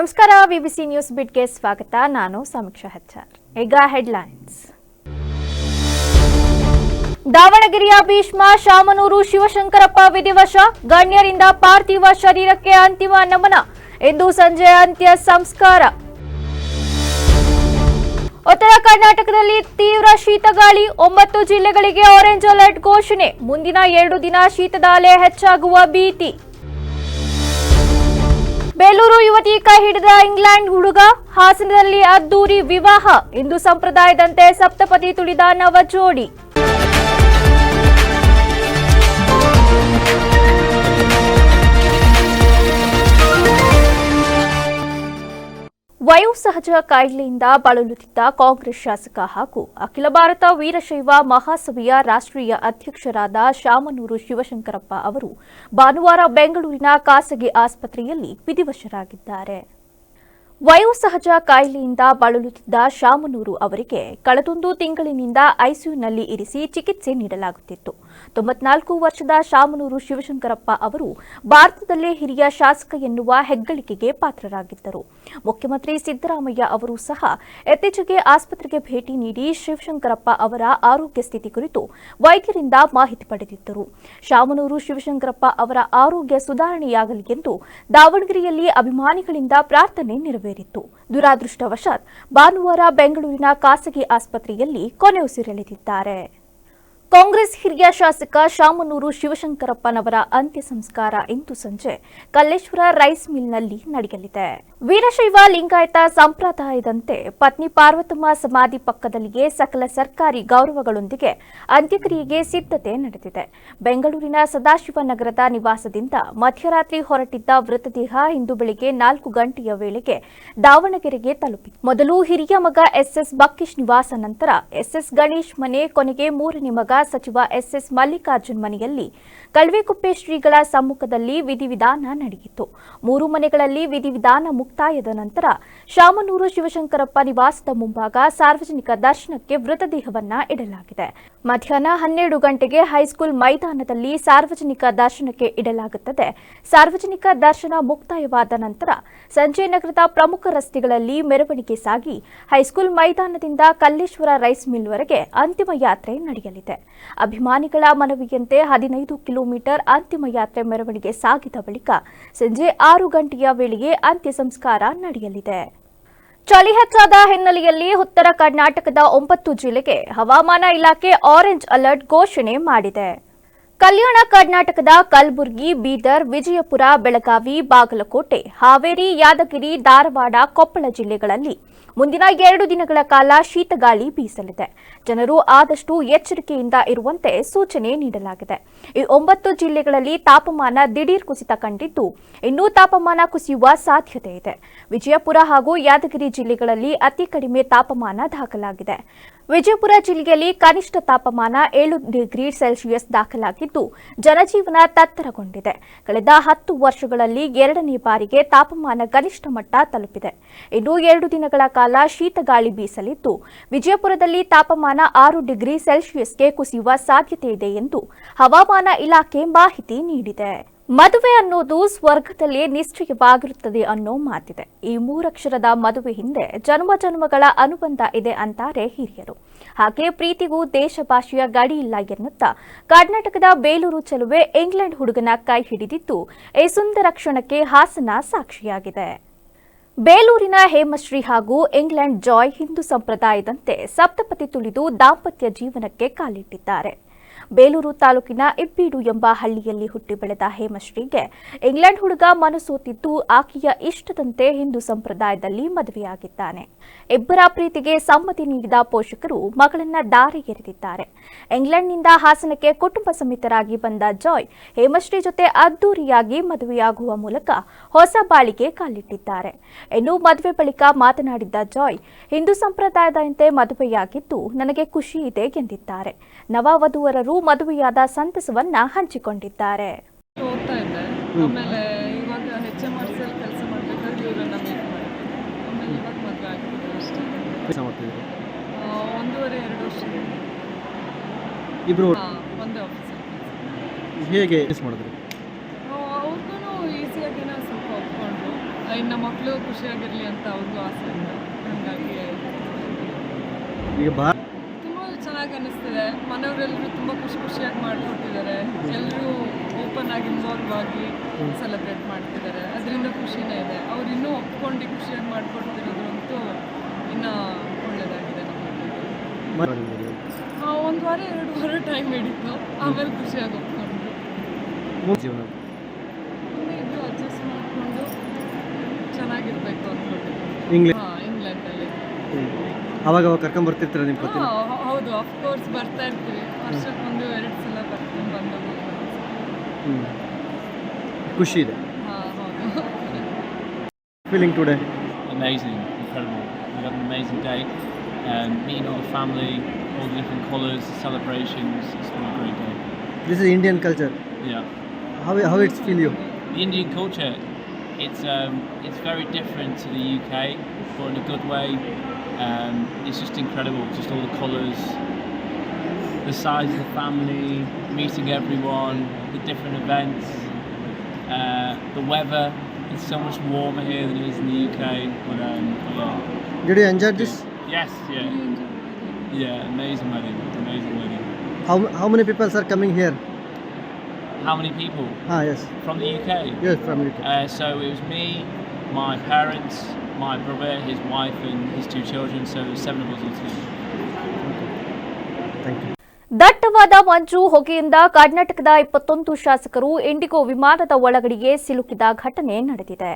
ನಮಸ್ಕಾರ, ವಿಬಿಸಿ ನ್ಯೂಸ್ ಬಿಟ್ಗೆ ಸ್ವಾಗತ. ನಾನು ಸಮೀಕ್ಷಾ ಹೆಚ್ಆರ್. ಈಗ ಹೆಡ್ಲೈನ್ಸ್. ದಾವಣಗೆರೆಯ ಭೀಷ್ಮ ಶಾಮನೂರು ಶಿವಶಂಕರಪ್ಪ ವಿಧಿವಶ, ಗಣ್ಯರಿಂದ ಪಾರ್ಥಿವ ಶರೀರಕ್ಕೆ ಅಂತಿಮ ನಮನ. ಇಂದು ಸಂಜೆ ಅಂತ್ಯ ಸಂಸ್ಕಾರ. ಉತ್ತರ ಕರ್ನಾಟಕದಲ್ಲಿ ತೀವ್ರ ಶೀತಗಾಳಿ, 9 ಜಿಲ್ಲೆಗಳಿಗೆ ಆರೆಂಜ್ ಅಲರ್ಟ್ ಘೋಷಣೆ. ಮುಂದಿನ 2 ದಿನ ಶೀತದ ಅಲೆ ಹೆಚ್ಚಾಗುವ ಭೀತಿ. ಬೇಲೂರು ಯುವತಿ ಕೈ ಹಿಡಿದ ಇಂಗ್ಲೆಂಡ್ ಹುಡುಗ, ಹಾಸನದಲ್ಲಿ ಅದ್ದೂರಿ ವಿವಾಹ. ಹಿಂದೂ ಸಂಪ್ರದಾಯದಂತೆ ಸಪ್ತಪದಿ ತುಳಿದ ನವ ಜೋಡಿ. ವಯೋಸಹಜ ಕಾಯಿಲೆಯಿಂದ ಬಳಲುತ್ತಿದ್ದ ಕಾಂಗ್ರೆಸ್ ಶಾಸಕ ಹಾಗೂ ಅಖಿಲ ಭಾರತ ವೀರಶೈವ ಮಹಾಸಭೆಯ ರಾಷ್ಟ್ರೀಯ ಅಧ್ಯಕ್ಷರಾದ ಶಾಮನೂರು ಶಿವಶಂಕರಪ್ಪ ಅವರು ಭಾನುವಾರ ಬೆಂಗಳೂರಿನ ಖಾಸಗಿ ಆಸ್ಪತ್ರೆಯಲ್ಲಿ ವಿಧಿವಶರಾಗಿದ್ದಾರೆ. ವಯೋಸಹಜ ಕಾಯಿಲೆಯಿಂದ ಬಳಲುತ್ತಿದ್ದ ಶಾಮನೂರು ಅವರಿಗೆ ಕಳೆದೊಂದು ತಿಂಗಳಿನಿಂದ ಐಸಿಯುನಲ್ಲಿ ಇರಿಸಿ ಚಿಕಿತ್ಸೆ ನೀಡಲಾಗುತ್ತಿತ್ತು. 94 ವರ್ಷದ ಶಾಮನೂರು ಶಿವಶಂಕರಪ್ಪ ಅವರು ಭಾರತದಲ್ಲೇ ಹಿರಿಯ ಶಾಸಕ ಎನ್ನುವ ಹೆಗ್ಗಳಿಕೆಗೆ ಪಾತ್ರರಾಗಿದ್ದರು. ಮುಖ್ಯಮಂತ್ರಿ ಸಿದ್ದರಾಮಯ್ಯ ಅವರು ಸಹ ಇತ್ತೀಚೆಗೆ ಆಸ್ಪತ್ರೆಗೆ ಭೇಟಿ ನೀಡಿ ಶಿವಶಂಕರಪ್ಪ ಅವರ ಆರೋಗ್ಯ ಸ್ಥಿತಿ ಕುರಿತು ವೈದ್ಯರಿಂದ ಮಾಹಿತಿ ಪಡೆದಿದ್ದರು. ಶಾಮನೂರು ಶಿವಶಂಕರಪ್ಪ ಅವರ ಆರೋಗ್ಯ ಸುಧಾರಣೆಯಾಗಲಿ ಎಂದು ದಾವಣಗೆರೆಯಲ್ಲಿ ಅಭಿಮಾನಿಗಳಿಂದ ಪ್ರಾರ್ಥನೆ ನೆರವೇರಿತು. ದುರಾದೃಷ್ಟವಶಾತ್ ಭಾನುವಾರ ಬೆಂಗಳೂರಿನ ಖಾಸಗಿ ಆಸ್ಪತ್ರೆಯಲ್ಲಿ ಕೊನೆಯುಸಿರೆಳೆದಿದ್ದಾರೆ. ಕಾಂಗ್ರೆಸ್ ಹಿರಿಯ ಶಾಸಕ ಶಾಮನೂರು ಶಿವಶಂಕರಪ್ಪನವರ ಅಂತ್ಯ ಸಂಸ್ಕಾರ ಇಂದು ಸಂಜೆ ಕಲ್ಲೇಶ್ವರ ರೈಸ್ ಮಿಲ್ನಲ್ಲಿ ನಡೆಯಲಿದೆ. ವೀರಶೈವ ಲಿಂಗಾಯತ ಸಂಪ್ರದಾಯದಂತೆ ಪತ್ನಿ ಪಾರ್ವತಮ್ಮ ಸಮಾಧಿ ಪಕ್ಕದಲ್ಲಿಯೇ ಸಕಲ ಸರ್ಕಾರಿ ಗೌರವಗಳೊಂದಿಗೆ ಅಂತ್ಯಕ್ರಿಯೆಗೆ ಸಿದ್ಧತೆ ನಡೆದಿದೆ. ಬೆಂಗಳೂರಿನ ಸದಾಶಿವನಗರದ ನಿವಾಸದಿಂದ ಮಧ್ಯರಾತ್ರಿ ಹೊರಟಿದ್ದ ಮೃತದೇಹ ಇಂದು ಬೆಳಗ್ಗೆ 4 ಗಂಟೆಯ ವೇಳೆಗೆ ದಾವಣಗೆರೆಗೆ ತಲುಪಿತು. ಮೊದಲು ಹಿರಿಯ ಮಗ ಎಸ್ಎಸ್ ಬಕ್ಕೀಶ್ ನಿವಾಸ, ನಂತರ ಎಸ್ಎಸ್ ಗಣೇಶ್ ಮನೆ, ಕೊನೆಗೆ 3ನೇ ಮಗ ಸಚಿವ ಎಸ್ಎಸ್ ಮಲ್ಲಿಕಾರ್ಜುನ್ ಮನೆಯಲ್ಲಿ ಕಳ್ವೆಕುಪ್ಪೆ ಶ್ರೀಗಳ ಸಮ್ಮುಖದಲ್ಲಿ ವಿಧಿವಿಧಾನ ನಡೆಯಿತು. 3 ಮನೆಗಳಲ್ಲಿ ವಿಧಿವಿಧಾನ ಮುಕ್ತಾಯದ ನಂತರ ಶಾಮನೂರು ಶಿವಶಂಕರಪ್ಪ ನಿವಾಸದ ಮುಂಭಾಗ ಸಾರ್ವಜನಿಕ ದರ್ಶನಕ್ಕೆ ಮೃತದೇಹವನ್ನ ಇಡಲಾಗಿದೆ. ಮಧ್ಯಾಹ್ನ 12 ಗಂಟೆಗೆ ಹೈಸ್ಕೂಲ್ ಮೈದಾನದಲ್ಲಿ ಸಾರ್ವಜನಿಕ ದರ್ಶನಕ್ಕೆ ಇಡಲಾಗುತ್ತದೆ. ಸಾರ್ವಜನಿಕ ದರ್ಶನ ಮುಕ್ತಾಯವಾದ ನಂತರ ಸಂಜೆ ನಗರದ ಪ್ರಮುಖ ರಸ್ತೆಗಳಲ್ಲಿ ಮೆರವಣಿಗೆ ಸಾಗಿ ಹೈಸ್ಕೂಲ್ ಮೈದಾನದಿಂದ ಕಲ್ಲೇಶ್ವರ ರೈಸ್ ಮಿಲ್ವರೆಗೆ ಅಂತಿಮ ಯಾತ್ರೆ ನಡೆಯಲಿದೆ. ಅಭಿಮಾನಿಗಳ ಮನವಿಯಂತೆ 15 ಕಿಲೋಮೀಟರ್ ಅಂತಿಮ ಯಾತ್ರೆ ಮೆರವಣಿಗೆ ಸಾಗಿದ ಬಳಿಕ ಸಂಜೆ 6 ಗಂಟೆಯ ವೇಳೆಗೆ ಅಂತ್ಯ ಸಂಸ್ಕಾರ ನಡೆಯಲಿದೆ. ಚಳಿ ಹೆಚ್ಚಾದ ಹಿನ್ನೆಲೆಯಲ್ಲಿ ಉತ್ತರ ಕರ್ನಾಟಕದ 9 ಜಿಲ್ಲೆಗೆ ಹವಾಮಾನ ಇಲಾಖೆ ಆರೆಂಜ್ ಅಲರ್ಟ್ ಘೋಷಣೆ ಮಾಡಿದೆ. ಕಲ್ಯಾಣ ಕರ್ನಾಟಕದ ಕಲಬುರಗಿ, ಬೀದರ್, ವಿಜಯಪುರ, ಬೆಳಗಾವಿ, ಬಾಗಲಕೋಟೆ, ಹಾವೇರಿ, ಯಾದಗಿರಿ, ಧಾರವಾಡ, ಕೊಪ್ಪಳ ಜಿಲ್ಲೆಗಳಲ್ಲಿ ಮುಂದಿನ 2 ದಿನಗಳ ಕಾಲ ಶೀತಗಾಳಿ ಬೀಸಲಿದೆ. ಜನರು ಆದಷ್ಟು ಎಚ್ಚರಿಕೆಯಿಂದ ಇರುವಂತೆ ಸೂಚನೆ ನೀಡಲಾಗಿದೆ. ಈ 9 ಜಿಲ್ಲೆಗಳಲ್ಲಿ ತಾಪಮಾನ ದಿಢೀರ್ ಕುಸಿತ ಕಂಡಿದ್ದು, ಇನ್ನೂ ತಾಪಮಾನ ಕುಸಿಯುವ ಸಾಧ್ಯತೆ ಇದೆ. ವಿಜಯಪುರ ಹಾಗೂ ಯಾದಗಿರಿ ಜಿಲ್ಲೆಗಳಲ್ಲಿ ಅತಿ ಕಡಿಮೆ ತಾಪಮಾನ ದಾಖಲಾಗಿದೆ. ವಿಜಯಪುರ ಜಿಲ್ಲೆಯಲ್ಲಿ ಕನಿಷ್ಠ ತಾಪಮಾನ 7 ಡಿಗ್ರಿ ಸೆಲ್ಸಿಯಸ್ ದಾಖಲಾಗಿದ್ದು, ಜನಜೀವನ ತತ್ತರಗೊಂಡಿದೆ. ಕಳೆದ 10 ವರ್ಷಗಳಲ್ಲಿ 2ನೇ ಬಾರಿಗೆ ತಾಪಮಾನ ಗರಿಷ್ಠ ಮಟ್ಟ ತಲುಪಿದೆ. ಇನ್ನು 2 ದಿನಗಳ ಕಾಲ ಶೀತಗಾಳಿ ಬೀಸಲಿದ್ದು, ವಿಜಯಪುರದಲ್ಲಿ ತಾಪಮಾನ 6 ಡಿಗ್ರಿ ಸೆಲ್ಸಿಯಸ್ಗೆ ಕುಸಿಯುವ ಸಾಧ್ಯತೆ ಇದೆ ಎಂದು ಹವಾಮಾನ ಇಲಾಖೆ ಮಾಹಿತಿ ನೀಡಿದೆ. ಮದುವೆ ಅನ್ನೋದು ಸ್ವರ್ಗದಲ್ಲೇ ನಿಶ್ಚಯವಾಗಿರುತ್ತದೆ ಅನ್ನೋ ಮಾತಿದೆ. ಈ 3 ಅಕ್ಷರದ ಮದುವೆ ಹಿಂದೆ ಜನ್ಮ ಜನ್ಮಗಳ ಅನುಬಂಧ ಇದೆ ಅಂತಾರೆ ಹಿರಿಯರು. ಹಾಗೆ ಪ್ರೀತಿಗೂ ದೇಶ ಭಾಷೆಯ ಗಡಿ ಇಲ್ಲ ಎನ್ನುತ್ತಾ ಕರ್ನಾಟಕದ ಬೇಲೂರು ಚೆಲುವೆ ಇಂಗ್ಲೆಂಡ್ ಹುಡುಗನ ಕೈ ಹಿಡಿದಿದ್ದು, ಈ ಸುಂದರ ಕ್ಷಣಕ್ಕೆ ಹಾಸನ ಸಾಕ್ಷಿಯಾಗಿದೆ. ಬೇಲೂರಿನ ಹೇಮಶ್ರೀ ಹಾಗೂ ಇಂಗ್ಲೆಂಡ್ ಜಾಯ್ ಹಿಂದೂ ಸಂಪ್ರದಾಯದಂತೆ ಸಪ್ತಪದಿ ತುಳಿದು ದಾಂಪತ್ಯ ಜೀವನಕ್ಕೆ ಕಾಲಿಟ್ಟಿದ್ದಾರೆ. ಬೇಲೂರು ತಾಲೂಕಿನ ಇಬ್ಬೀಡು ಎಂಬ ಹಳ್ಳಿಯಲ್ಲಿ ಹುಟ್ಟಿ ಬೆಳೆದ ಹೇಮಶ್ರೀಗೆ ಇಂಗ್ಲೆಂಡ್ ಹುಡುಗ ಮನಸೋತಿದ್ದು, ಆಕೆಯ ಇಷ್ಟದಂತೆ ಹಿಂದೂ ಸಂಪ್ರದಾಯದಲ್ಲಿ ಮದುವೆಯಾಗಿದ್ದಾನೆ. ಇಬ್ಬರ ಪ್ರೀತಿಗೆ ಸಮ್ಮತಿ ನೀಡಿದ ಪೋಷಕರು ಮಗಳನ್ನ ದಾರಿ ಎರೆದಿದ್ದಾರೆ. ಇಂಗ್ಲೆಂಡ್ನಿಂದ ಹಾಸನಕ್ಕೆ ಕುಟುಂಬ ಸಮೇತರಾಗಿ ಬಂದ ಜಾಯ್ ಹೇಮಶ್ರೀ ಜೊತೆ ಅದ್ದೂರಿಯಾಗಿ ಮದುವೆಯಾಗುವ ಮೂಲಕ ಹೊಸ ಬಾಳಿಗೆ ಕಾಲಿಟ್ಟಿದ್ದಾರೆ. ಇನ್ನು ಮದುವೆ ಬಳಿಕ ಮಾತನಾಡಿದ್ದ ಜಾಯ್, ಹಿಂದೂ ಸಂಪ್ರದಾಯದಂತೆ ಮದುವೆಯಾಗಿದ್ದು ನನಗೆ ಖುಷಿ ಇದೆ ಎಂದಿದ್ದಾರೆ. ನವವಧುವರರು ಮದುವೆಯಾದ ಸಂತಸವನ್ನ ಹಂಚಿಕೊಂಡಿದ್ದಾರೆ. ಓದ್ತಾ ಇದ್ದೆ, ಆಮೇಲೆ ಇವಾಗ HMRC ಅಲ್ಲಿ ಕೆಲಸ ಮಾಡಬೇಕಾದ್ರೆ ಇವರನ್ನ ಮೀಟ್ ಮಾಡಿದ್ದೆ. ಆಮೇಲೆ ಇವಾಗ ಮದುವೆ ಆಗಿದ್ದು ಅಷ್ಟೇ. 1.5-2 ವರ್ಷ ಇಬ್ರು ಒಂದೇ ಆಫೀಸಲ್ಲಿ. ಹೇಗೆ ಫೇಸ್ ಮಾಡಿದ್ರು? ಅವ್ರಿಗೂ ಈಸಿಯಾಗಿನ ಸ್ವಲ್ಪ ಒಪ್ಕೊಂಡ್ರು. ಇನ್ನು ಮಕ್ಕಳು ಖುಷಿಯಾಗಿರಲಿ ಅಂತ ಅವ್ರಿಗೂ ಆಸೆ ಇದೆ. ಹಾಗಾಗಿ ತುಂಬ ಚೆನ್ನಾಗಿ ಅನ್ನಿಸ್ತಿದೆ. ಮನೆಯವರೆಲ್ಲರೂ ತುಂಬ ಖುಷಿಯಾಗಿ ಮಾಡಿಕೊಟ್ಟಿದ್ದಾರೆ. ಎಲ್ಲರೂ ಓಪನ್ ಆಗಿ ಇನ್ವಾಲ್ವ್ ಆಗಿ ಸೆಲೆಬ್ರೇಟ್ ಮಾಡ್ತಿದ್ದಾರೆ. ಅದರಿಂದ ಖುಷಿನೇ ಇದೆ. ಅವ್ರು ಇನ್ನೂ ಒಪ್ಕೊಂಡು ಖುಷಿಯಾಗಿ ಮಾಡಿಕೊಡ್ತಿರೋದಂತೂ ಇನ್ನೂ ಒಳ್ಳೆಯದಾಗಿದೆ ನಮಗೆ. 1 ವಾರ 2 ವಾರ ಟೈಮ್ ಹಿಡಿತು, ಆಮೇಲೆ ಖುಷಿಯಾಗಿ ಒಪ್ಕೊಂಡ್ರು. ಇದು ಅಡ್ಜಸ್ಟ್ ಮಾಡಿಕೊಂಡು ಚೆನ್ನಾಗಿರ್ಬೇಕು ಅಂದ್ಕೊಂಡಿದ್ದೀನಿ. ಇಂಗ್ಲೆಂಡಲ್ಲಿ ಅವಾಗ ಕರ್ಕೊಂಡ್ ಬರ್ತಿರ್ತೀರ ನಿಮ್ಮ ಪತಿ? ಹೌದು, ಅಫ್ಕೋರ್ಸ್ ಬರ್ತಾ ಇರ್ತೀವಿ. ವರ್ಷಕ್ಕೆ 1-2 ಸಲ ಬರ್ಕೊಂಡು ಬಂದು ಖುಷಿ ಇದೆ. ಹೌದು. Feeling today? Amazing, incredible. We had an amazing day. Meeting all the family, all the different colours, celebrations. It's been a great day. This is Indian culture. Yeah. How it's feel you? The Indian culture, it's very different to the UK, but in a good way. It's just incredible. Just all the colours, the size of the family, meeting everyone, the different events, the weather. It's so much warmer here than it is in the UK. But yeah. Did you enjoy this? Yes, yeah. Yeah, amazing wedding. Amazing wedding. How many people are coming here? How many people? Yes. From the UK? Yes, from UK. So it was me, my parents, my brother, his wife and his 2 children, so there were 7 of us altogether. Thank you. ದಟ್ಟವಾದ ಮಂಜು ಹೊಗೆಯಿಂದ ಕರ್ನಾಟಕದ 21 ಶಾಸಕರು IndiGo ವಿಮಾನದ ಒಳಗಡೆಗೆ ಸಿಲುಕಿದ ಘಟನೆ ನಡೆದಿದೆ.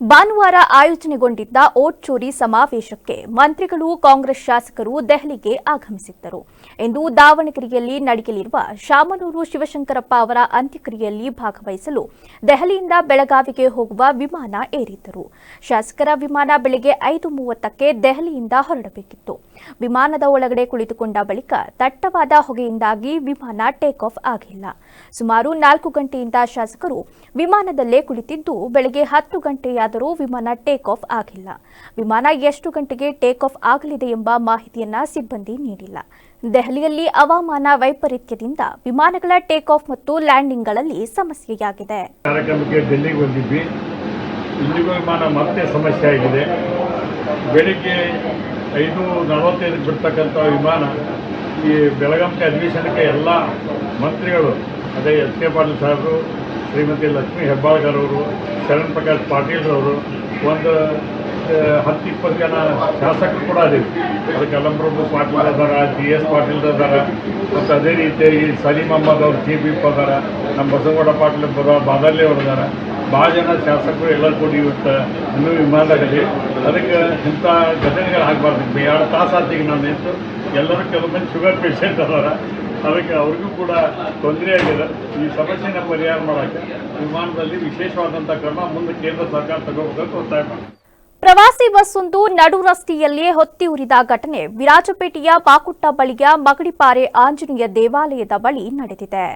ಭಾನುವಾರ ಆಯೋಜನೆಗೊಂಡಿದ್ದ ಓಟ್ ಚೋರಿ ಸಮಾವೇಶಕ್ಕೆ ಮಂತ್ರಿಗಳು ಕಾಂಗ್ರೆಸ್ ಶಾಸಕರು ದೆಹಲಿಗೆ ಆಗಮಿಸಿದ್ದರು. ಇಂದು ದಾವಣಗೆರೆಯಲ್ಲಿ ನಡೆಯಲಿರುವ ಶಾಮನೂರು ಶಿವಶಂಕರಪ್ಪ ಅವರ ಅಂತ್ಯಕ್ರಿಯೆಯಲ್ಲಿ ಭಾಗವಹಿಸಲು ದೆಹಲಿಯಿಂದ ಬೆಳಗಾವಿಗೆ ಹೋಗುವ ವಿಮಾನ ಏರಿದ್ದರು. ಶಾಸಕರ ವಿಮಾನ ಬೆಳಗ್ಗೆ 5:30ಕ್ಕೆ ದೆಹಲಿಯಿಂದ ಹೊರಡಬೇಕಿತ್ತು. ವಿಮಾನದ ಒಳಗಡೆ ಕುಳಿತುಕೊಂಡ ಬಳಿಕ ದಟ್ಟವಾದ ಹೊಗೆಯಿಂದಾಗಿ ವಿಮಾನ ಟೇಕ್ ಆಫ್ ಆಗಿಲ್ಲ. ಸುಮಾರು 4 ಗಂಟೆಯಿಂದ ಶಾಸಕರು ವಿಮಾನದಲ್ಲೇ ಕುಳಿತಿದ್ದು ಬೆಳಗ್ಗೆ 10 ಗಂಟೆಯಾದರೂ ವಿಮಾನ ಟೇಕ್ ಆಫ್ ಆಗಿಲ್ಲ. ವಿಮಾನ ಎಷ್ಟು ಗಂಟೆಗೆ ಟೇಕ್ ಆಫ್ ಆಗಲಿದೆ ಎಂಬ ಮಾಹಿತಿಯನ್ನ ಸಿಬ್ಬಂದಿ ನೀಡಿಲ್ಲ. ದೆಹಲಿಯಲ್ಲಿ ಹವಾಮಾನ ವೈಪರೀತ್ಯದಿಂದ ವಿಮಾನಗಳ ಟೇಕ್ ಆಫ್ ಮತ್ತು ಲ್ಯಾಂಡಿಂಗ್ಗಳಲ್ಲಿ ಸಮಸ್ಯೆಯಾಗಿದೆ. ಕಾರ್ಯಕ್ರಮಕ್ಕೆ ಡೆಲ್ಲಿಗೆ ಬಂದಿದ್ವಿ. ಇಲ್ಲಿಗೂ ವಿಮಾನ ಮತ್ತೆ ಸಮಸ್ಯೆ ಆಗಿದೆ. ಬೆಳಿಗ್ಗೆ 5:45ಕ್ಕೆ ಬಿಡ್ತಕ್ಕಂಥ ವಿಮಾನ ಈ ಬೆಳಗಾವಿ ಅಧಿವೇಶನಕ್ಕೆ ಎಲ್ಲ ಮಂತ್ರಿಗಳು, ಅದೇ ಎಸ್ ಕೆ ಪಾಟೀಲ್ ಸಾಹೇಬರು, ಶ್ರೀಮತಿ ಲಕ್ಷ್ಮೀ ಹೆಬ್ಬಾಳ್ಕರ್ ಅವರು, ಶರಣ್ ಪ್ರಕಾಶ್ ಪಾಟೀಲ್ ಅವರು, ಒಂದು 10-20 ಜನ ಶಾಸಕರು ಕೂಡ ಅದೀವಿ. ಅದು ಕಲಂಪ್ರಭು ಪಾಟೀಲ್ ಅದಾರ, GS ಪಾಟೀಲ್ ಅದಾರ, ಮತ್ತು ಅದೇ ರೀತಿಯಾಗಿ ಸಲೀಂ ಅಹ್ಮದ್ ಅವರು GP ಅದಾರ, ನಮ್ಮ ಬಸವಗೌಡ ಪಾಟೀಲ್ ಬಾದರ್ಲಿ ಅವರು ಅದಾರ. ಭಾಳ ಜನ ಶಾಸಕರು ಎಲ್ಲರೂ ಕೂಡಿ ಇವತ್ತು ಇನ್ನೂ ವಿಮಾನದಾಗಲಿ. ಅದಕ್ಕೆ ಇಂಥ ಘಟನೆಗಳು ಆಗಬಾರ್ದು. 2 ತಾಸು ಆತಿಗೆ ನಾನು ನಿಂತು ಎಲ್ಲರೂ ಕೆಲವು ಮಂದಿ ಶುಗರ್ ಪೇಷಂಟ್ ಅದಾರ. ಅದಕ್ಕೆ ಅವ್ರಿಗೂ ಕೂಡ ತೊಂದರೆ ಆಗಿದೆ. ಈ ಸಮಸ್ಯೆನ ಪರಿಹಾರ ಮಾಡೋಕ್ಕೆ ವಿಮಾನದಲ್ಲಿ ವಿಶೇಷವಾದಂಥ ಕ್ರಮ ಮುಂದೆ ಕೇಂದ್ರ ಸರ್ಕಾರ ತಗೋಬೇಕಂತ ಒತ್ತಾಯ ಮಾಡಿ. ಪ್ರವಾಸಿ ಬಸ್ಸೊಂದು ನಡು ರಸ್ತೆಯಲ್ಲೇ ಹೊತ್ತಿ ಉರಿದ ಘಟನೆ ವಿರಾಜಪೇಟೆಯ ಪಾಕುಟ್ಟ ಬಳಿಯ ಮಗಡಿಪಾರೆ ಆಂಜನೇಯ ದೇವಾಲಯದ ಬಳಿ ನಡೆದಿದೆ.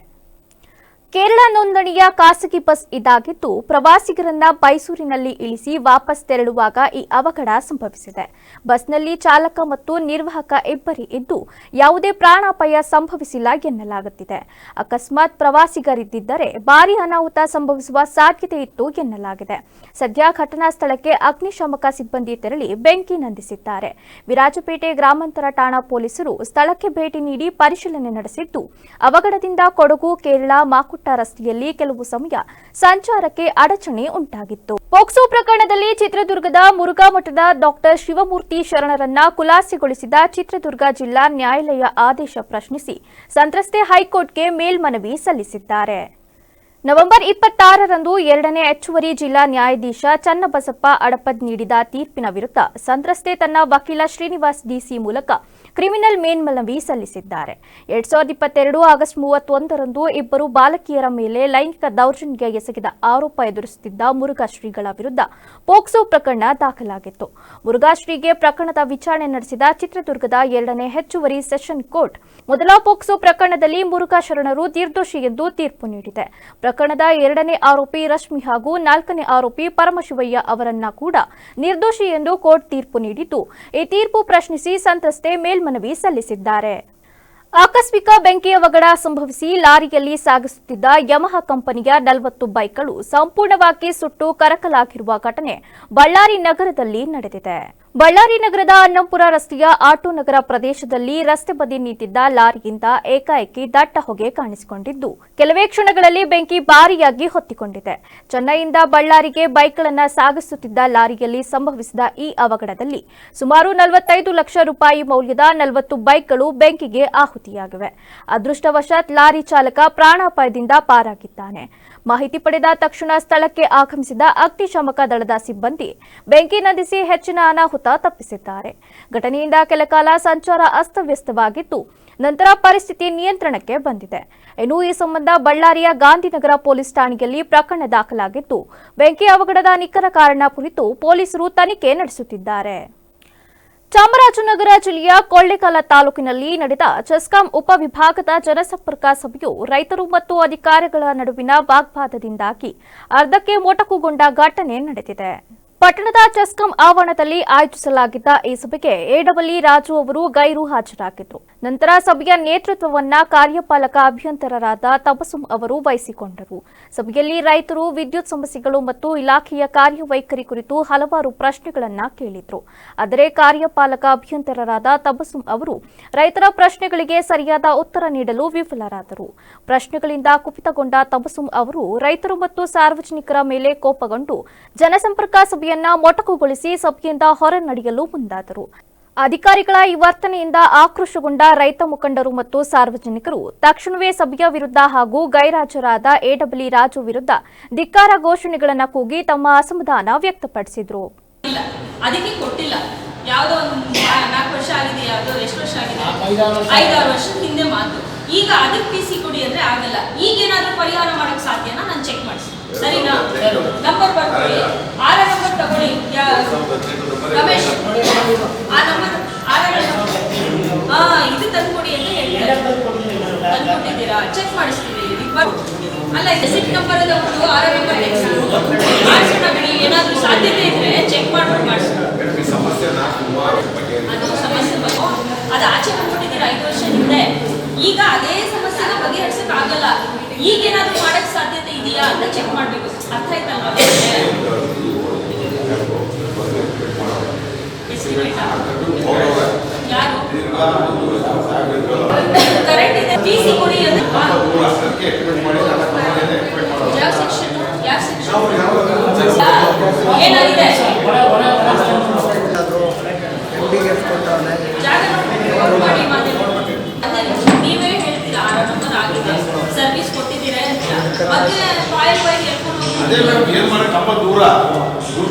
ಕೇರಳ ನೋಂದಣಿಯ ಖಾಸಗಿ ಬಸ್ ಇದಾಗಿದ್ದು ಪ್ರವಾಸಿಗರನ್ನ ಮೈಸೂರಿನಲ್ಲಿ ಇಳಿಸಿ ವಾಪಸ್ ತೆರಳುವಾಗ ಈ ಅವಘಡ ಸಂಭವಿಸಿದೆ. ಬಸ್ನಲ್ಲಿ ಚಾಲಕ ಮತ್ತು ನಿರ್ವಾಹಕ ಇಬ್ಬರೇ ಇದ್ದು ಯಾವುದೇ ಪ್ರಾಣಾಪಾಯ ಸಂಭವಿಸಿಲ್ಲ ಎನ್ನಲಾಗುತ್ತಿದೆ. ಅಕಸ್ಮಾತ್ ಪ್ರವಾಸಿಗರಿದ್ದಿದ್ದರೆ ಭಾರೀ ಅನಾಹುತ ಸಂಭವಿಸುವ ಸಾಧ್ಯತೆ ಇತ್ತು ಎನ್ನಲಾಗಿದೆ. ಸದ್ಯ ಘಟನಾ ಸ್ಥಳಕ್ಕೆ ಅಗ್ನಿಶಾಮಕ ಸಿಬ್ಬಂದಿ ತೆರಳಿ ಬೆಂಕಿ ನಂದಿಸಿದ್ದಾರೆ. ವಿರಾಜಪೇಟೆ ಗ್ರಾಮಾಂತರ ಠಾಣಾ ಪೊಲೀಸರು ಸ್ಥಳಕ್ಕೆ ಭೇಟಿ ನೀಡಿ ಪರಿಶೀಲನೆ ನಡೆಸಿದ್ದು ಅವಘಡದಿಂದ ಕೊಡಗು ಕೇರಳ ಮಾಕುಟ್ಟ ರಸ್ತೆಯಲ್ಲಿ ಕೆಲವು ಸಮಯ ಸಂಚಾರಕ್ಕೆ ಅಡಚಣೆ ಉಂಟಾಗಿತ್ತು. ಪೋಕ್ಸೋ ಪ್ರಕರಣದಲ್ಲಿ ಚಿತ್ರದುರ್ಗದ ಮುರುಘಾ ಮಠದ ಡಾಕ್ಟರ್ ಶಿವಮೂರ್ತಿ ಶರಣರನ್ನ ಖುಲಾಸೆಗೊಳಿಸಿದ ಚಿತ್ರದುರ್ಗ ಜಿಲ್ಲಾ ನ್ಯಾಯಾಲಯ ಆದೇಶ ಪ್ರಶ್ನಿಸಿ ಸಂತ್ರಸ್ತೆ ಹೈಕೋರ್ಟ್ಗೆ ಮೇಲ್ಮನವಿ ಸಲ್ಲಿಸಿದ್ದಾರೆ. ನವೆಂಬರ್ 26ರಂದು 2ನೇ ಹೆಚ್ಚುವರಿ ಜಿಲ್ಲಾ ನ್ಯಾಯಾಧೀಶ ಚನ್ನಬಸಪ್ಪ ಅಡಪದ್ ನೀಡಿದ ತೀರ್ಪಿನ ವಿರುದ್ಧ ಸಂತ್ರಸ್ತೆ ತನ್ನ ವಕೀಲ ಶ್ರೀನಿವಾಸ್ ಡಿಸಿ ಮೂಲಕ ಕ್ರಿಮಿನಲ್ ಮೇಲ್ಮನವಿ ಸಲ್ಲಿಸಿದ್ದಾರೆ. 2022 ಆಗಸ್ಟ್ 31ರಂದು ಇಬ್ಬರು ಬಾಲಕಿಯರ ಮೇಲೆ ಲೈಂಗಿಕ ದೌರ್ಜನ್ಯ ಎಸಗಿದ ಆರೋಪ ಎದುರಿಸುತ್ತಿದ್ದ ಮುರುಘಾಶ್ರೀಗಳ ವಿರುದ್ಧ ಪೋಕ್ಸೋ ಪ್ರಕರಣ ದಾಖಲಾಗಿತ್ತು. ಮುರುಘಾಶ್ರೀಗೆ ಪ್ರಕರಣದ ವಿಚಾರಣೆ ನಡೆಸಿದ ಚಿತ್ರದುರ್ಗದ 2ನೇ ಹೆಚ್ಚುವರಿ ಸೆಷನ್ ಕೋರ್ಟ್ ಮೊದಲ ಪೋಕ್ಸೋ ಪ್ರಕರಣದಲ್ಲಿ ಮುರುಘಾ ಶರಣರು ನಿರ್ದೋಷಿ ಎಂದು ತೀರ್ಪು ನೀಡಿದೆ. ಪ್ರಕರಣದ 2ನೇ ಆರೋಪಿ ರಶ್ಮಿ ಹಾಗೂ 4ನೇ ಆರೋಪಿ ಪರಮಶಿವಯ್ಯ ಅವರನ್ನ ಕೂಡ ನಿರ್ದೋಷಿ ಎಂದು ಕೋರ್ಟ್ ತೀರ್ಪು ನೀಡಿದ್ದು ಈ ತೀರ್ಪು ಪ್ರಶ್ನಿಸಿ ಸಂತ್ರಸ್ತೆ ಮೇಲ್ಮನವಿ ಸಲ್ಲಿಸಿದ್ದಾರೆ. ಆಕಸ್ಮಿಕ ಬೆಂಕಿ ಅವಘಡ ಸಂಭವಿಸಿ ಲಾರಿಯಲ್ಲಿ ಸಾಗಿಸುತ್ತಿದ್ದ ಯಮಹ ಕಂಪನಿಯ 40 ಬೈಕ್ಗಳು ಸಂಪೂರ್ಣವಾಗಿ ಸುಟ್ಟು ಕರಕಲಾಗಿರುವ ಘಟನೆ ಬಳ್ಳಾರಿ ನಗರದಲ್ಲಿ ನಡೆದಿದೆ. ಬಳ್ಳಾರಿ ನಗರದ ಅನ್ನಂಪುರ ರಸ್ತೆಯ ಆಟೋ ನಗರ ಪ್ರದೇಶದಲ್ಲಿ ರಸ್ತೆ ಬದಿ ನಿಂತಿದ್ದ ಲಾರಿಯಿಂದ ಏಕಾಏಕಿ ದಟ್ಟ ಹೊಗೆ ಕಾಣಿಸಿಕೊಂಡಿದ್ದು ಕೆಲವೇ ಕ್ಷಣಗಳಲ್ಲಿ ಬೆಂಕಿ ಭಾರೀಯಾಗಿ ಹೊತ್ತಿಕೊಂಡಿದೆ. ಚೆನ್ನೈಯಿಂದ ಬಳ್ಳಾರಿಗೆ ಬೈಕ್ಗಳನ್ನು ಸಾಗಿಸುತ್ತಿದ್ದ ಲಾರಿಯಲ್ಲಿ ಸಂಭವಿಸಿದ ಈ ಅವಘಡದಲ್ಲಿ ಸುಮಾರು 45 ಲಕ್ಷ ರೂಪಾಯಿ ಮೌಲ್ಯದ 40 ಬೈಕ್ಗಳು ಬೆಂಕಿಗೆ ಆಹುತಿಯಾಗಿವೆ. ಅದೃಷ್ಟವಶಾತ್ ಲಾರಿ ಚಾಲಕ ಪ್ರಾಣಾಪಾಯದಿಂದ ಪಾರಾಗಿದ್ದಾನೆ. ಮಾಹಿತಿ ಪಡೆದ ತಕ್ಷಣ ಸ್ಥಳಕ್ಕೆ ಆಗಮಿಸಿದ ಅಗ್ನಿಶಾಮಕ ದಳದ ಸಿಬ್ಬಂದಿ ಬೆಂಕಿ ನಂದಿಸಿ ಹೆಚ್ಚಿನ ಅನಾಹುತ ತಪ್ಪಿಸಿದ್ದಾರೆ. ಘಟನೆಯಿಂದ ಕೆಲಕಾಲ ಸಂಚಾರ ಅಸ್ತವ್ಯಸ್ತವಾಗಿದ್ದು ನಂತರ ಪರಿಸ್ಥಿತಿ ನಿಯಂತ್ರಣಕ್ಕೆ ಬಂದಿದೆ. ಇನ್ನು ಈ ಸಂಬಂಧ ಬಳ್ಳಾರಿಯ ಗಾಂಧಿನಗರ ಪೊಲೀಸ್ ಠಾಣೆಯಲ್ಲಿ ಪ್ರಕರಣ ದಾಖಲಾಗಿದ್ದು ಬೆಂಕಿ ಅವಘಡದ ನಿಖರ ಕಾರಣ ಕುರಿತು ಪೊಲೀಸರು ತನಿಖೆ ನಡೆಸುತ್ತಿದ್ದಾರೆ. ಚಾಮರಾಜನಗರ ಜಿಲ್ಲೆಯ ಕೊಳ್ಳೇಗಾಲ ತಾಲೂಕಿನಲ್ಲಿ ನಡೆದ ಚೆಸ್ಕಾಂ ಉಪವಿಭಾಗದ ಜನಸಂಪರ್ಕ ಸಭೆಯು ರೈತರು ಮತ್ತು ಅಧಿಕಾರಿಗಳ ನಡುವಿನ ವಾಗ್ವಾದದಿಂದಾಗಿ ಅರ್ಧಕ್ಕೆ ಮೊಟಕುಗೊಂಡ ಘಟನೆ ನಡೆದಿದೆ. ಪಟ್ಟಣದ ಚೆಸ್ಕಾಂ ಆವರಣದಲ್ಲಿ ಆಯೋಜಿಸಲಾಗಿದ್ದ ಈ ಸಭೆಗೆ ಎಡವಳ್ಳಿ ರಾಜು ಅವರು ಗೈರು ಹಾಜರಾಗಿದ್ದರು. ನಂತರ ಸಭೆಯ ನೇತೃತ್ವವನ್ನ ಕಾರ್ಯಪಾಲಕ ಅಭಿಯಂತರರಾದ ತಬಸುಂ ಅವರು ವಹಿಸಿಕೊಂಡರು. ಸಭೆಯಲ್ಲಿ ರೈತರು ವಿದ್ಯುತ್ ಸಮಸ್ಯೆಗಳು ಮತ್ತು ಇಲಾಖೆಯ ಕಾರ್ಯವೈಖರಿ ಕುರಿತು ಹಲವಾರು ಪ್ರಶ್ನೆಗಳನ್ನು ಕೇಳಿದ್ರು. ಆದರೆ ಕಾರ್ಯಪಾಲಕ ಅಭಿಯಂತರರಾದ ತಬಸುಂ ಅವರು ರೈತರ ಪ್ರಶ್ನೆಗಳಿಗೆ ಸರಿಯಾದ ಉತ್ತರ ನೀಡಲು ವಿಫಲರಾದರು. ಪ್ರಶ್ನೆಗಳಿಂದ ಕುಪಿತಗೊಂಡ ತಬಸುಂ ಅವರು ರೈತರು ಮತ್ತು ಸಾರ್ವಜನಿಕರ ಮೇಲೆ ಕೋಪಗೊಂಡು ಜನಸಂಪರ್ಕ ಸಭೆಯನ್ನ ಮೊಟಕುಗೊಳಿಸಿ ಸಭೆಯಿಂದ ಹೊರ ನಡೆಯಲು ಮುಂದಾದರು. ಅಧಿಕಾರಿಗಳ ಈ ವರ್ತನೆಯಿಂದ ಆಕ್ರೋಶಗೊಂಡ ರೈತ ಮುಖಂಡರು ಮತ್ತು ಸಾರ್ವಜನಿಕರು ತಕ್ಷಣವೇ ಸಭೆಯ ವಿರುದ್ಧ ಹಾಗೂ ಗೈರಾಜರಾದ ಎಡಬ್ಲ್ಯೂ ರಾಜು ವಿರುದ್ಧ ಧಿಕ್ಕಾರ ಘೋಷಣೆಗಳನ್ನು ಕೂಗಿ ತಮ್ಮ ಅಸಮಾಧಾನ ವ್ಯಕ್ತಪಡಿಸಿದರು. ಅದಕ್ಕೆ ಕೊಟ್ಟಿಲ್ಲ. ಯಾವುದೋ ಒಂದು 4 ವರ್ಷ ಆಗಿದೆ, ಯಾವುದೋ ಎಷ್ಟು ವರ್ಷ ಆಗಿದೆ, 5-6 ವರ್ಷದ ಹಿಂದೆ ಮಾತು. ಈಗ ಅದಕ್ಕೆ ಟಿಸಿ ಕೊಡಿ ಅಂದ್ರೆ ಆಗಲ್ಲ. ಈಗೇನಾದ್ರೂ ಪರಿಹಾರ ಮಾಡಕ್ ಸಾಧ್ಯನಾ? ನಾನು ಚೆಕ್ ಮಾಡಿಸಿ, ಸರಿನಾ? ನಂಬರ್ ಬರ್ಕೊಳ್ಳಿ, 6 ನಂಬರ್ ತಗೊಳ್ಳಿ, ರಮೇಶ್ ಆ ನಂಬರ್ 6 ಇದು ತಂದ್ಕೊಡಿ ಅಂತ ಹೇಳ್ತಾರೆ. ತಂದ್ಕೊಟ್ಟಿದ್ದೀರಾ? ಚೆಕ್ ಮಾಡಿಸ್ತೀವಿ. ಅಲ್ಲ, ಸಿಟ್ ನಂಬರ್ ಅದ ಒಂದು 6 ನಂಬರ್ ಮಾಡಿಸೋಣ ಬಿಡಿ. ಏನಾದ್ರೂ ಸಾಧ್ಯತೆ ಇದ್ರೆ ಚೆಕ್ ಮಾಡ್ಬಿಟ್ಟು ಮಾಡಿಸೋಣ. ಅದು ಸಮಸ್ಯೆ ಬಗ್ಗೆ ಅದು ಆಚೆ ಬಂದ್ಬಿಟ್ಟಿದ್ದೀರಾ 5 ವರ್ಷ ಹಿಂದೆ. ಈಗ ಅದೇ ಸಮಸ್ಯೆನ ಬಗೆಹರಿಸಕ್ ಆಗಲ್ಲ. ಈಗೇನಾದ್ರೂ ಮಾಡಕ್ ಸಾಧ್ಯತೆ ಇದೆಯಾ ಅಂತ ಚೆಕ್ ಮಾಡ್ಬೇಕು. ಅರ್ಥ ಆಯ್ತಲ್ವಾ? ಯಾರು ಕರೆಕ್ಟ್ ಇದೆ? ಟಿಸಿ ಕೊಡಿ ಅಂದ್ರೆ ಯಾವ ಸೆಕ್ಷನ್ ಏನಾಗಿದೆ? ನೀವೇ ಹೇಳ್ತೀರಾ 6 ನಂಬರ್ ಆಗಿದೆ, ಸರ್ವಿಸ್ ಕೊಟ್ಟಿದ್ದೀರಾ ಅಂತ. ಮತ್ತೆ ಫೈಲ್ ಬೈ ಹೇಳ್ಕೊಂಡು ಏನ್ ಮಾಡಿ ಕಂಬ ದೂರ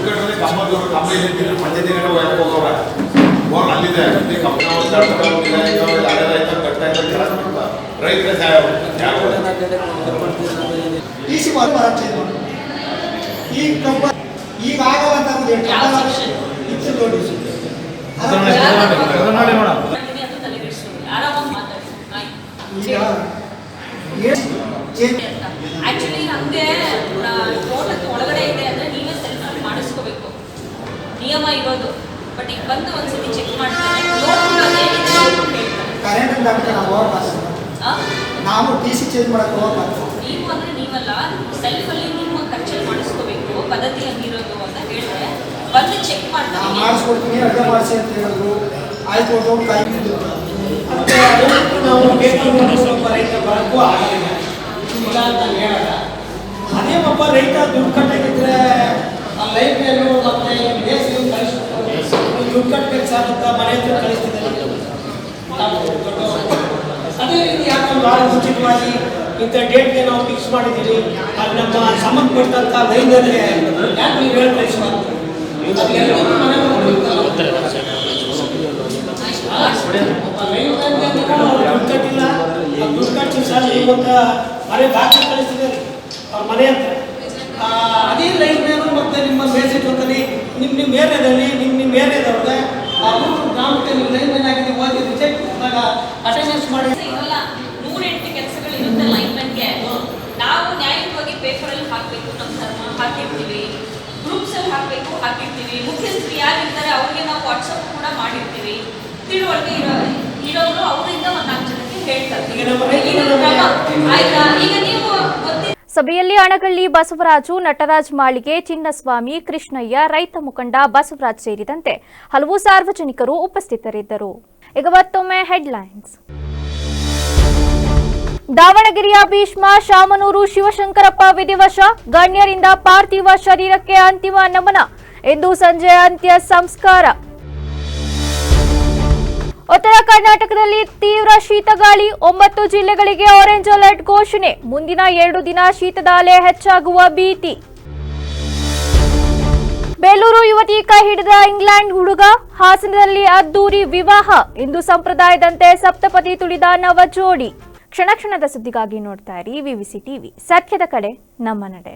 ಕಟ್ಟರೆ ಕಂಬ ದೂರ ಕಂಬ ಇಲ್ಲಿದ್ದೀರಿ ಪಂಚಾಯತಿಗೆ ಹೋಗೋರ ಹೋಗಿ ಅಲ್ಲಿದೆ ಕಂಬ ರೈತರ ಈಗ ಆಗಲ್ಲ ಅಂತ ಆಕ್ಚುಲಿ ನಮ್ಗೆ ತೋಟದ ಒಳಗಡೆ ಇದೆ ಅಂದ್ರೆ ನೀವೇ ಸೆಲ್ಫ್ ಮಾಡಿಸ್ಕೋಬೇಕು, ನಿಯಮ ಇರೋದು. ಬಟ್ ಈಗ ಬಂದು ಒಂದ್ಸತಿ ಚೆಕ್ ಮಾಡ್ತಾರೆ, ನಾವು ಟಿಸಿ ಚೇಂಜ್ ಮಾಡಕ್ಕೆ ಹೋಗಬಾರ್ದು. ನೀವು ಅಂದ್ರೆ ನೀವಲ್ಲ, ಸೆಲ್ಫ್ ಅಲ್ಲಿ ನಿಮ್ಮ ಖರ್ಚಲ್ಲಿ ಮಾಡಿಸ್ಕೋಬೇಕು, ಪದ್ಧತಿ ಹಂಗಿರೋದು ಅಂತ ಹೇಳಿದ್ರೆ ಬಂದು ಚೆಕ್ ಮಾಡ್ತಾರೆ. ಮಾಡಿಸ್ಕೊಡ್ತೀನಿ, ಅಡುಗೆ ಮಾಡಿಸಿ ಅಂತ ಹೇಳಿದ್ರು. ಆಯ್ತು ನಾವು ರೈತ ಬರೋಕ್ಕೂ ಆಗಲಿಲ್ಲ. ಇಲ್ಲ ಅಂತ ಹೇಳಲ್ಲ. ಅದೇ ಒಬ್ಬ ರೈತ ದುಡ್ಡು ಕಟ್ಟಿದ್ರೆ ಲೈಫ್ ಮೇಲೂ ಮತ್ತೆ ಬೇಸಿಗೆ ಕಳಿಸ್ತಾರೆ. ದುಡ್ಡು ಕಟ್ಟಬೇಕು ಸಾಗುತ್ತ ಮನೆ ಹತ್ರ ಕಳಿಸ್ತಿದ್ದಾರೆ. ಅದೇ ರೀತಿ ಯಾಕಂದ್ರೆ ಭಾಳ ಮುಂಚಿತವಾಗಿ ಇಂಥ ಡೇಟ್ಗೆ ನಾವು ಫಿಕ್ಸ್ ಮಾಡಿದ್ದೀವಿ. ಅದು ನಮ್ಮ ಸಂಬಂಧಪಟ್ಟಂಥ ಲೈನ್ಗೆ ಯಾಕೆ ನೀವು ಹೇಳಿ ಕಳಿಸ್ಬಾರ್ದು? ದುಡ್ಡು ಕಟ್ಟಿಲ್ಲ, ದುಡ್ಡು ಕಟ್ಟಿ ಸರ್ ಇವತ್ತು ಮನೆ ದಾಖಲೆ ಕಳಿಸ್ತಿದ್ದಾರೆ ಅವ್ರ ಮನೆ ಹತ್ರ. ಅದೇ ಲೈನ್ ಮೇಲೆ ಮತ್ತೆ ನಿಮ್ಮ ಮೆಸೇಜ್ ಹೋಗ್ತಾನೆ, ನಿಮ್ಮ ಏರಿಯಾದಲ್ಲಿ ನಿಮ್ಮ ಏರಿಯಾದವ್ರಿಗೆ ಅವರು ಗ್ರಾಮಕ್ಕೆ ನಿಮ್ಮ ಲೈನ್ ಮ್ಯಾನ್ ಆಗಿದೆ ಓದಿ ರಿಜೆಕ್ಟ್ ಅಟೆಂಡೆನ್ಸ್ ಮಾಡಿ. ಇವೆಲ್ಲ 108 ಕೆಲಸಗಳು ಇರುತ್ತೆ ಲೈನ್ಮನ್ಗೆ. ನಾವು ನ್ಯಾಯವಾಗಿ ಪೇಪರಲ್ಲಿ ಹಾಕಬೇಕು, ನಮ್ಮ ಧರ್ಮ ಹಾಕಿರ್ತೀವಿ, ಗ್ರೂಪ್ಸಲ್ಲಿ ಹಾಕಿರ್ತೀವಿ. ಮುಖ್ಯಸ್ಥರು ಯಾರಿರ್ತಾರೆ ಅವ್ರಿಗೆ ನಾವು ವಾಟ್ಸಪ್ ಕೂಡ ಮಾಡಿರ್ತೀವಿ. ತಿಳುವಳಿಕೆ ಇರೋರು ಅವರಿಂದ ಒಂದು 4 ಜನಕ್ಕೆ ಹೇಳ್ತೀವಿ. ನಮ್ಮ ರೈತರು ಇದು ಕ್ರಮ ಆಯ್ತಾ. ಈಗ ನೀವು ಗೊತ್ತಿಲ್ಲ ಸಭೆಯಲ್ಲಿ ಅಣಗಳ್ಳಿ ಬಸವರಾಜು, ನಟರಾಜ್ ಮಾಳಿಗೆ, ಚಿನ್ನಸ್ವಾಮಿ, ಕೃಷ್ಣಯ್ಯ, ರೈತ ಮುಖಂಡ ಬಸವರಾಜ್ ಸೇರಿದಂತೆ ಹಲವು ಸಾರ್ವಜನಿಕರು ಉಪಸ್ಥಿತರಿದ್ದರು. ಈಗ ಮತ್ತೊಮ್ಮೆ ಹೆಡ್ಲೈನ್ಸ್. ದಾವಣಗೆರೆಯ ಭೀಷ್ಮ, ಶಾಮನೂರು ಶಿವಶಂಕರಪ್ಪ ವಿಧಿವಶ, ಗಣ್ಯರಿಂದ ಪಾರ್ಥಿವ ಶರೀರಕ್ಕೆ ಅಂತಿಮ ನಮನ. ಇಂದು ಸಂಜೆ ಅಂತ್ಯ ಸಂಸ್ಕಾರ. ಉತ್ತರ ಕರ್ನಾಟಕದಲ್ಲಿ ತೀವ್ರ ಶೀತಗಾಳಿ, 9 ಜಿಲ್ಲೆಗಳಿಗೆ ಆರೆಂಜ್ ಅಲರ್ಟ್ ಘೋಷಣೆ. ಮುಂದಿನ 2 ದಿನ ಶೀತದ ಅಲೆ ಹೆಚ್ಚಾಗುವ ಭೀತಿ. ಬೇಲೂರು ಯುವತಿ ಕೈ ಹಿಡಿದ ಇಂಗ್ಲೆಂಡ್ ಹುಡುಗ, ಹಾಸನದಲ್ಲಿ ಅದ್ದೂರಿ ವಿವಾಹ. ಇಂದು ಸಂಪ್ರದಾಯದಂತೆ ಸಪ್ತಪದಿ ತುಳಿದ ನವ ಜೋಡಿ. ಕ್ಷಣ ಕ್ಷಣದ ಸುದ್ದಿಗಾಗಿ ನೋಡ್ತಾ ಇರಿ ವಿವಿಸಿ ಟಿವಿ, ಸತ್ಯದ ಕಡೆ ನಮ್ಮ ನಡೆ.